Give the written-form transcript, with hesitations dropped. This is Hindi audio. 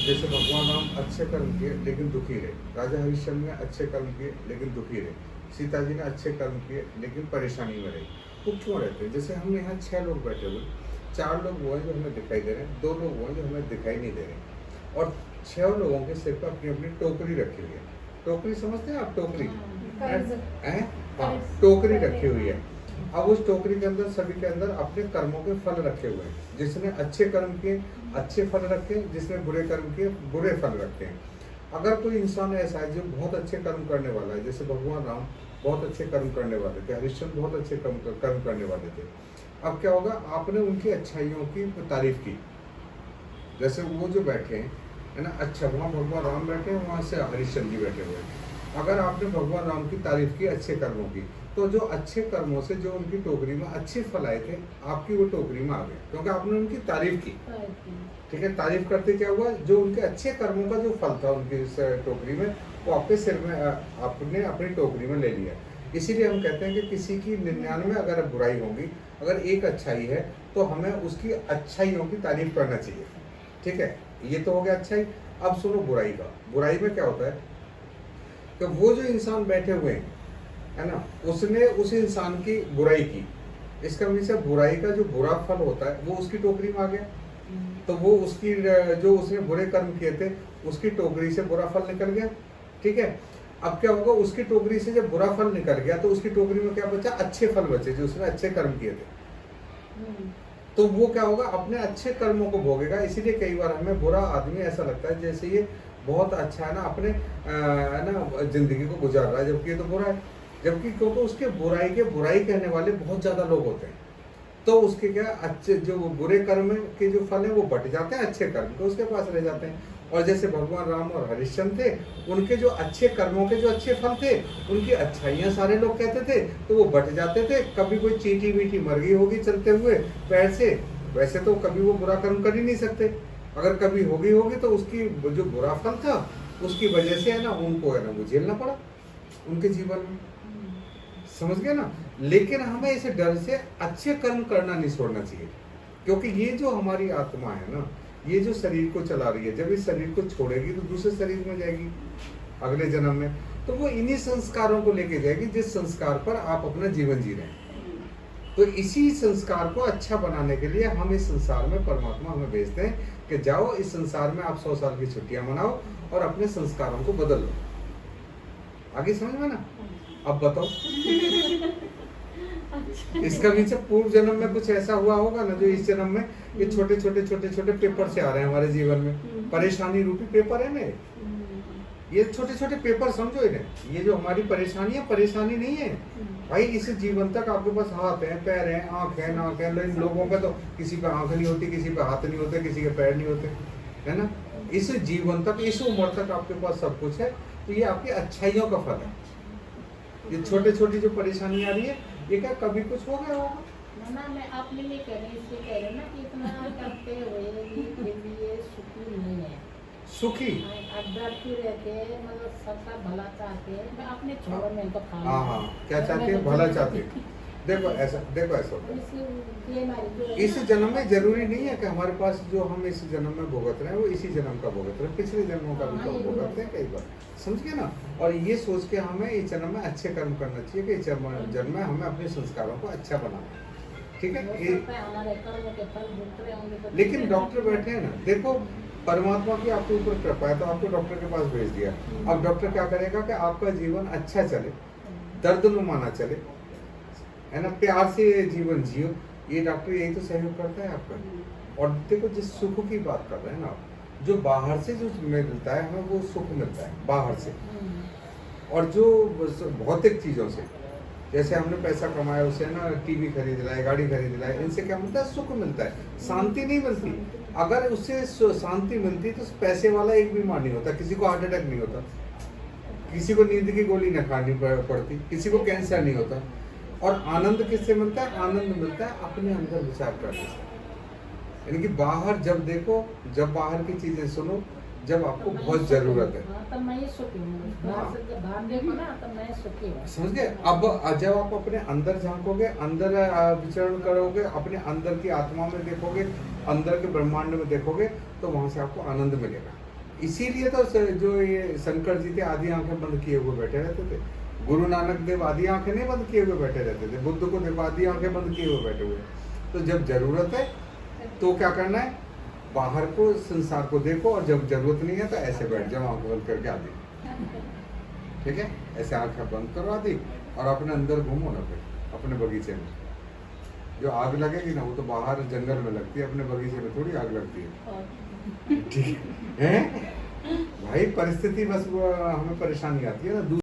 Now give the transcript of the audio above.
जैसे भगवान राम अच्छे कर्म किए लेकिन दुखी रहे, राजा हरिश्चंद्र ने अच्छे कर्म किए लेकिन दुखी रहे, सीता जी ने अच्छे कर्म किए लेकिन परेशानी में रही। वो क्यों रहते हैं? जैसे हम यहाँ 6 लोग बैठे हुए, 4 लोग वो हैं जो हमें दिखाई दे रहे हैं, 2 लोग वो हैं जो हमें दिखाई नहीं दे रहे, और 6 लोगों के सिर पर अपनी अपनी टोकरी रखी हुई है। टोकरी समझते हैं आप? टोकरी है, हाँ, टोकरी रखी हुई है। अब उस टोकरी के अंदर सभी के अंदर अपने कर्मों के फल रखे हुए हैं। जिसने अच्छे कर्म किए अच्छे फल रखे, जिसने बुरे कर्म किए बुरे फल रखे हैं। अगर कोई इंसान ऐसा है जो बहुत अच्छे कर्म करने वाला है, जैसे भगवान राम बहुत अच्छे कर्म करने वाले थे, हरिश्चंद्र बहुत अच्छे कर्म करने वाले थे, अब क्या होगा? आपने उनकी अच्छाइयों की तारीफ की। जैसे वो जो बैठे हैं है ना, अच्छा वहाँ भगवान राम बैठे हैं, वहाँ से हरिश्चंद्र जी बैठे हुए हैं। अगर आपने भगवान राम की तारीफ की अच्छे कर्मों की, तो जो अच्छे कर्मों से जो उनकी टोकरी में अच्छे फल आए थे, आपकी वो टोकरी में आ गए, क्योंकि आपने उनकी तारीफ की। ठीक है, तारीफ करते क्या हुआ? जो उनके अच्छे कर्मों का जो फल था उनकी इस टोकरी में, वो आपके सिर में आपने अपनी टोकरी में ले लिया। इसीलिए हम कहते हैं कि किसी की 99 अगर बुराई होगी, अगर एक अच्छाई है, तो हमें उसकी अच्छाइयों की तारीफ करना चाहिए। ठीक है, ये तो हो गया अच्छाई। अब सुनो बुराई का। बुराई में क्या होता है कि वो जो इंसान बैठे हुए हैं है ना, उसने उस इंसान की बुराई की, इसका मीन से बुराई का जो बुरा फल होता है वो उसकी टोकरी में आ गया। तो वो उसकी जो उसने बुरे कर्म किए थे उसकी टोकरी से बुरा फल निकल गया। ठीक है, अब क्या होगा? उसकी टोकरी से जब बुरा फल निकल गया तो उसकी टोकरी में क्या बचा? अच्छे फल बचे, जो उसने अच्छे कर्म किए थे। तो वो क्या होगा? अपने अच्छे कर्मों को भोगेगा। इसीलिए कई बार हमें बुरा आदमी ऐसा लगता है जैसे ये बहुत अच्छा है ना, अपने है ना जिंदगी को गुजार रहा है, जबकि ये तो बुरा है। जबकि क्योंकि उसके बुराई कहने वाले बहुत ज्यादा लोग होते हैं, तो उसके क्या अच्छे जो बुरे कर्म के जो फल है वो बट जाते हैं, अच्छे कर्म तो उसके पास रह जाते हैं। और जैसे भगवान राम और हरिश्चंद्र थे, उनके जो अच्छे कर्मों के जो अच्छे फल थे, उनकी अच्छाइयाँ सारे लोग कहते थे, तो वो बट जाते थे। कभी कोई चींटी वीटी मर गई होगी चलते हुए पैर से, वैसे तो कभी वो बुरा कर्म कर ही नहीं सकते, अगर कभी होगी तो उसकी जो बुरा फल था उसकी वजह से है ना उनको है ना वो झेलना पड़ा उनके जीवन में। समझ गए ना? लेकिन हमें इसे डर से अच्छे कर्म करना नहीं छोड़ना चाहिए, क्योंकि ये जो हमारी आत्मा है ना, ये जो शरीर को चला रही है, जब इस शरीर को छोड़ेगी तो दूसरे शरीर में जाएगी अगले जन्म में, तो वो इन्हीं संस्कारों को लेके जाएगी जिस संस्कार पर आप अपना जीवन जी रहे हैं। तो इसी संस्कार को अच्छा बनाने के लिए हम इस संसार में परमात्मा हमें भेजते हैं कि जाओ इस संसार में आप 100 साल की छुट्टियां मनाओ और अपने संस्कारों को बदल लो। आगे समझ में ना? अब बताओ इसका भी पूर्व जन्म में कुछ ऐसा हुआ होगा ना, जो इस जन्म में ये छोटे छोटे पेपर से आ रहे हैं हमारे जीवन में, परेशानी रूपी पेपर है ना, ये छोटे छोटे पेपर समझो इन्हें। ये जो हमारी परेशानी है, परेशानी नहीं है भाई। इस जीवन तक आपके पास हाथ है, पैर है, आंख है, नाक है। लेकिन लोगों पे तो किसी पे आंख नहीं होती, किसी पे हाथ नहीं होते, किसी के पैर नहीं होते, है ना। इस जीवन तक, इस उम्र तक आपके पास सब कुछ है, तो ये आपकी अच्छाइयों का फल है। ये छोटे छोटी जो परेशानी आ रही है, ये क्या कभी कुछ हो गया होगा? ना मैं अपने लिए कह रही, इसलिए कह रही ना कि इतना करते हुए भी ये सुखी नहीं है। सुखी डरती रहते हैं, मतलब सबका भला चाहते हैं। मैं अपने छोड़ो में इनको खा हाँ, क्या चाहते हैं? भला चाहते हैं। देखो ऐसा होता है। इस जन्म में जरूरी नहीं है कि हमारे पास जो हम इस जन्म में भुगत रहे हैं वो इसी जन्म का भुगत रहे हैं, पिछले जन्मों का भी तो भुगतते हैं कई बार, समझ गए ना। और ये सोच के हमें इस जन्म में अच्छे कर्म करना चाहिए कि इस जन्म में हमें अपने संस्कारों को अच्छा बनाना है। ठीक है, लेकिन डॉक्टर बैठे हैं ना, देखो परमात्मा की आपके ऊपर कृपा है तो आपको डॉक्टर के पास भेज दिया। अब डॉक्टर क्या करेगा कि आपका जीवन अच्छा चले, दर्दनुमा ना चले, है ना, प्यार से जीवन जियो। ये डॉक्टर यही तो सहयोग करता है आपका। और देखो जिस सुख की बात कर रहे हैं ना आप, जो बाहर से जो मिलता है हमें वो सुख मिलता है बाहर से, और जो भौतिक चीजों से, जैसे हमने पैसा कमाया उससे ना टीवी खरीद लाए, गाड़ी खरीद लाए, इनसे क्या मिलता है? सुख मिलता है, शांति नहीं मिलती। अगर उससे शांति मिलती तो पैसे वाला एक बीमार नहीं होता, किसी को हार्ट अटैक नहीं होता, किसी को नींद की गोली न खानी पड़ती, किसी को कैंसर नहीं होता। और आनंद किससे मिलता है? आनंद मिलता है अपने अंदर विचार करने से। यानी कि बाहर जब देखो, जब बाहर की चीजें सुनो, जब आपको बहुत जरूरत है, तब मैं ये सुखी हूँ। बाहर देखो ना, तब मैं सुखी हूँ। समझ गए? अब जब आप अपने अंदर झांकोगे, अंदर विचरण करोगे, अपने अंदर की आत्मा में देखोगे, अंदर के ब्रह्मांड में देखोगे, तो वहां से आपको आनंद मिलेगा। इसीलिए तो जो ये शंकर जी थे आधी आंखें बंद किए हुए बैठे रहते थे। गुरु नानक देव आधी आंखें नहीं बंद किए हुए बैठे रहते थे। बुद्ध को देखो आधी आंखें बंद किए हुए बैठे हुए। तो जब जरूरत है तो क्या करना है, बाहर को संसार को देखो, और जब जरूरत नहीं है तो ऐसे बैठ जाओ आंख बंद करके आधी। ठीक है, ऐसे आंखें बंद करो आधी और अपने अंदर घूमो ना, फिर अपने बगीचे में। जो आग लगेगी ना वो तो बाहर जंगल में लगती है, अपने बगीचे में थोड़ी आग लगती है। ठीक है भाई, परिस्थिति बस वो हमें परेशानी आती है ना।